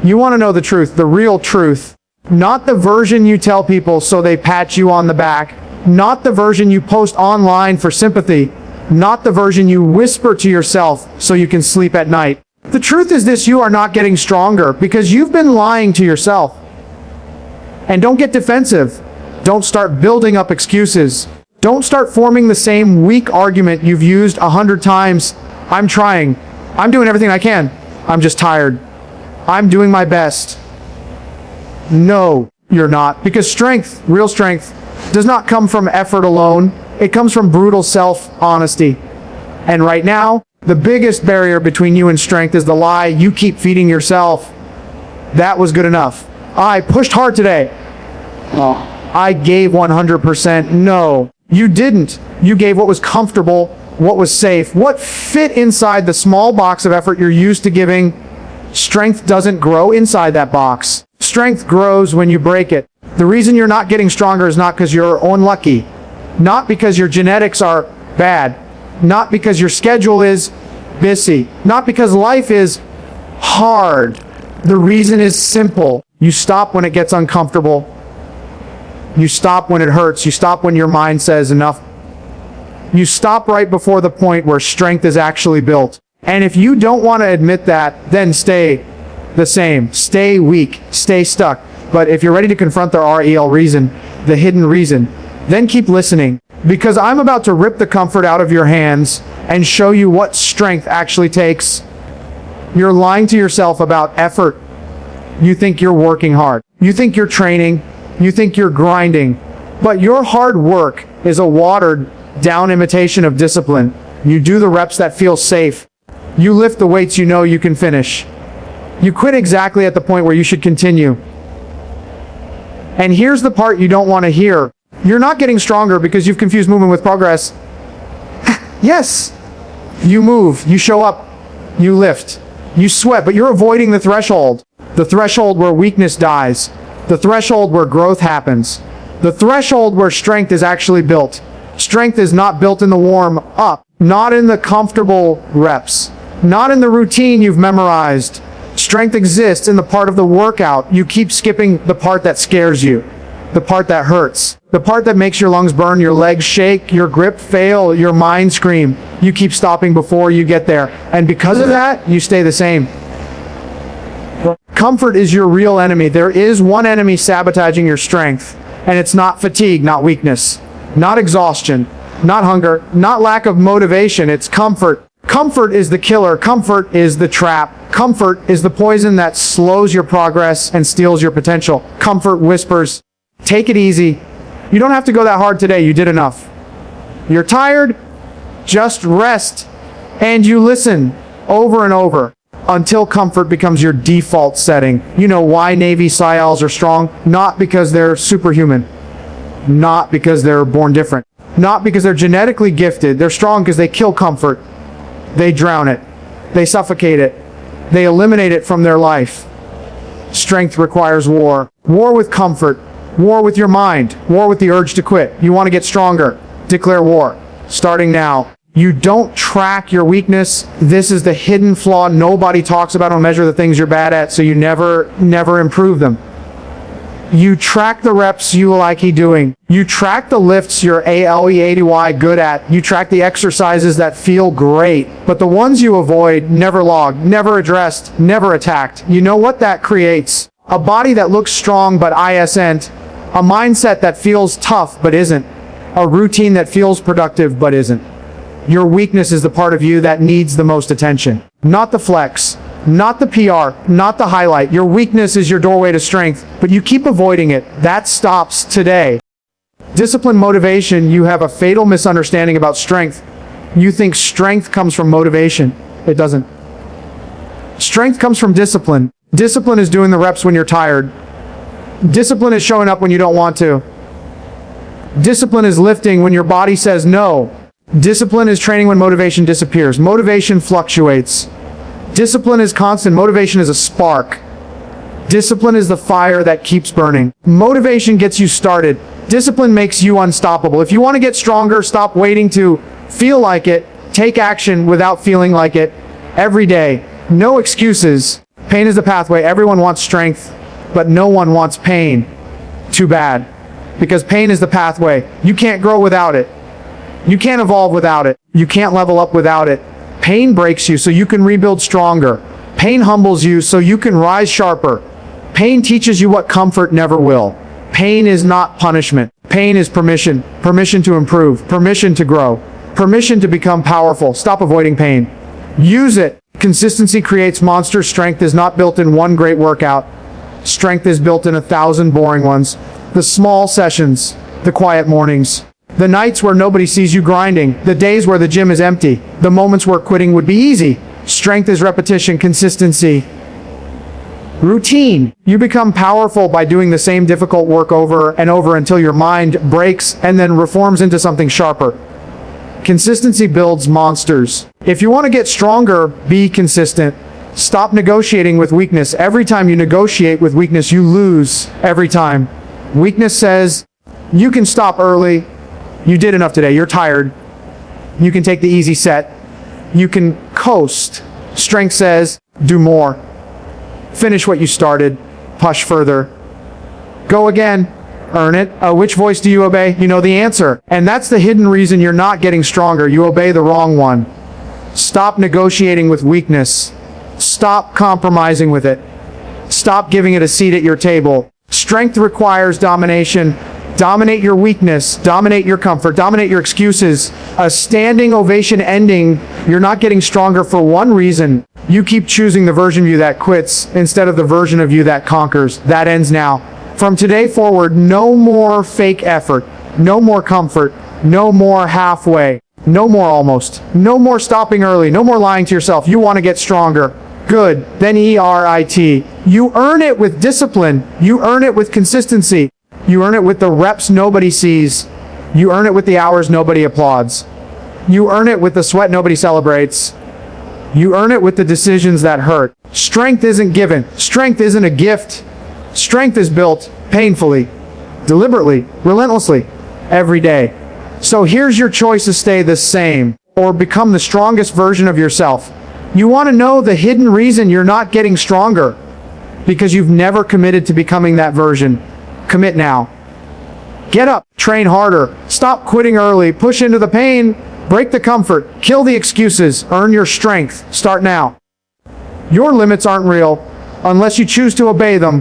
You want to know the truth, the real truth. Not the version you tell people so they pat you on the back. Not the version you post online for sympathy. Not the version you whisper to yourself so you can sleep at night. The truth is this: you are not getting stronger because you've been lying to yourself. And don't get defensive. Don't start building up excuses. Don't start forming the same weak argument you've used 100 times. I'm trying. I'm doing everything I can. I'm just tired. I'm doing my best. No, you're not. Because strength, real strength, does not come from effort alone. It comes from brutal self-honesty. And right now, the biggest barrier between you and strength is the lie you keep feeding yourself. That was good enough. I pushed hard today. Oh, I gave 100%. No, you didn't. You gave what was comfortable, what was safe, what fit inside the small box of effort you're used to giving. Strength doesn't grow inside that box. Strength grows when you break it. The reason you're not getting stronger is not because you're unlucky, not because your genetics are bad, not because your schedule is busy, not because life is hard. The reason is simple. You stop when it gets uncomfortable. You stop when it hurts. You stop when your mind says enough. You stop right before the point where strength is actually built. And if you don't want to admit that, then stay the same. Stay weak. Stay stuck. But if you're ready to confront the real reason, the hidden reason, then keep listening. Because I'm about to rip the comfort out of your hands and show you what strength actually takes. You're lying to yourself about effort. You think you're working hard. You think you're training. You think you're grinding. But your hard work is a watered down imitation of discipline. You do the reps that feel safe. You lift the weights you know you can finish. You quit exactly at the point where you should continue. And here's the part you don't want to hear. You're not getting stronger because you've confused movement with progress. Yes, you move, you show up, you lift, you sweat, but you're avoiding the threshold. The threshold where weakness dies. The threshold where growth happens. The threshold where strength is actually built. Strength is not built in the warm up, not in the comfortable reps, not in the routine you've memorized. Strength exists in the part of the workout you keep skipping, the part that scares you, the part that hurts, the part that makes your lungs burn, your legs shake, your grip fail, your mind scream. You keep stopping before you get there. And because of that, you stay the same. Comfort is your real enemy. There is one enemy sabotaging your strength, and it's not fatigue, not weakness, not exhaustion, not hunger, not lack of motivation. It's comfort. Comfort is the killer. Comfort is the trap. Comfort is the poison that slows your progress and steals your potential. Comfort whispers, take it easy. You don't have to go that hard today. You did enough. You're tired? Just rest. And you listen over and over until comfort becomes your default setting. You know why Navy SEALs are strong? Not because they're superhuman. Not because they're born different. Not because they're genetically gifted. They're strong because they kill comfort. They drown it. They suffocate it. They eliminate it from their life. Strength requires war. War with comfort. War with your mind. War with the urge to quit. You want to get stronger. Declare war. Starting now. You don't track your weakness. This is the hidden flaw nobody talks about. Don't measure the things you're bad at, so you never improve them. You track the reps you like doing. You track the lifts you're ALE80Y good at. You track the exercises that feel great. But the ones you avoid, never logged, never addressed, never attacked. You know what that creates? A body that looks strong but isn't. A mindset that feels tough but isn't. A routine that feels productive but isn't. Your weakness is the part of you that needs the most attention. Not the flex. Not the PR, not the highlight. Your weakness is your doorway to strength, but you keep avoiding it. That stops today. Discipline, motivation, you have a fatal misunderstanding about strength. You think strength comes from motivation. It doesn't. Strength comes from discipline. Discipline is doing the reps when you're tired. Discipline is showing up when you don't want to. Discipline is lifting when your body says no. Discipline is training when motivation disappears. Motivation fluctuates. Discipline is constant. Motivation is a spark. Discipline is the fire that keeps burning. Motivation gets you started. Discipline makes you unstoppable. If you want to get stronger, stop waiting to feel like it. Take action without feeling like it. Every day. No excuses. Pain is the pathway. Everyone wants strength, but no one wants pain. Too bad. Because pain is the pathway. You can't grow without it. You can't evolve without it. You can't level up without it. Pain breaks you so you can rebuild stronger. Pain humbles you so you can rise sharper. Pain teaches you what comfort never will. Pain is not punishment. Pain is permission. Permission to improve. Permission to grow. Permission to become powerful. Stop avoiding pain. Use it. Consistency creates monsters. Strength is not built in one great workout. Strength is built in 1,000 boring ones. The small sessions. The quiet mornings. The nights where nobody sees you grinding. The days where the gym is empty. The moments where quitting would be easy. Strength is repetition. Consistency. Routine. You become powerful by doing the same difficult work over and over until your mind breaks and then reforms into something sharper. Consistency builds monsters. If you want to get stronger, be consistent. Stop negotiating with weakness. Every time you negotiate with weakness, you lose. Every time. Weakness says, you can stop early. You did enough today. You're tired. You can take the easy set. You can coast. Strength says, do more. Finish what you started. Push further. Go again. Earn it. Which voice do you obey? You know the answer. And that's the hidden reason you're not getting stronger. You obey the wrong one. Stop negotiating with weakness. Stop compromising with it. Stop giving it a seat at your table. Strength requires domination. Dominate your weakness. Dominate your comfort. Dominate your excuses. A standing ovation ending. You're not getting stronger for one reason. You keep choosing the version of you that quits instead of the version of you that conquers. That ends now. From today forward, no more fake effort. No more comfort. No more halfway. No more almost. No more stopping early. No more lying to yourself. You want to get stronger. Good. Then ERIT. You earn it with discipline. You earn it with consistency. You earn it with the reps nobody sees. You earn it with the hours nobody applauds. You earn it with the sweat nobody celebrates. You earn it with the decisions that hurt. Strength isn't given. Strength isn't a gift. Strength is built painfully, deliberately, relentlessly, every day. So here's your choice to stay the same or become the strongest version of yourself. You want to know the hidden reason you're not getting stronger? Because you've never committed to becoming that version. Commit now. Get up, train harder, stop quitting early, push into the pain, break the comfort, kill the excuses, earn your strength. Start now. Your limits aren't real unless you choose to obey them.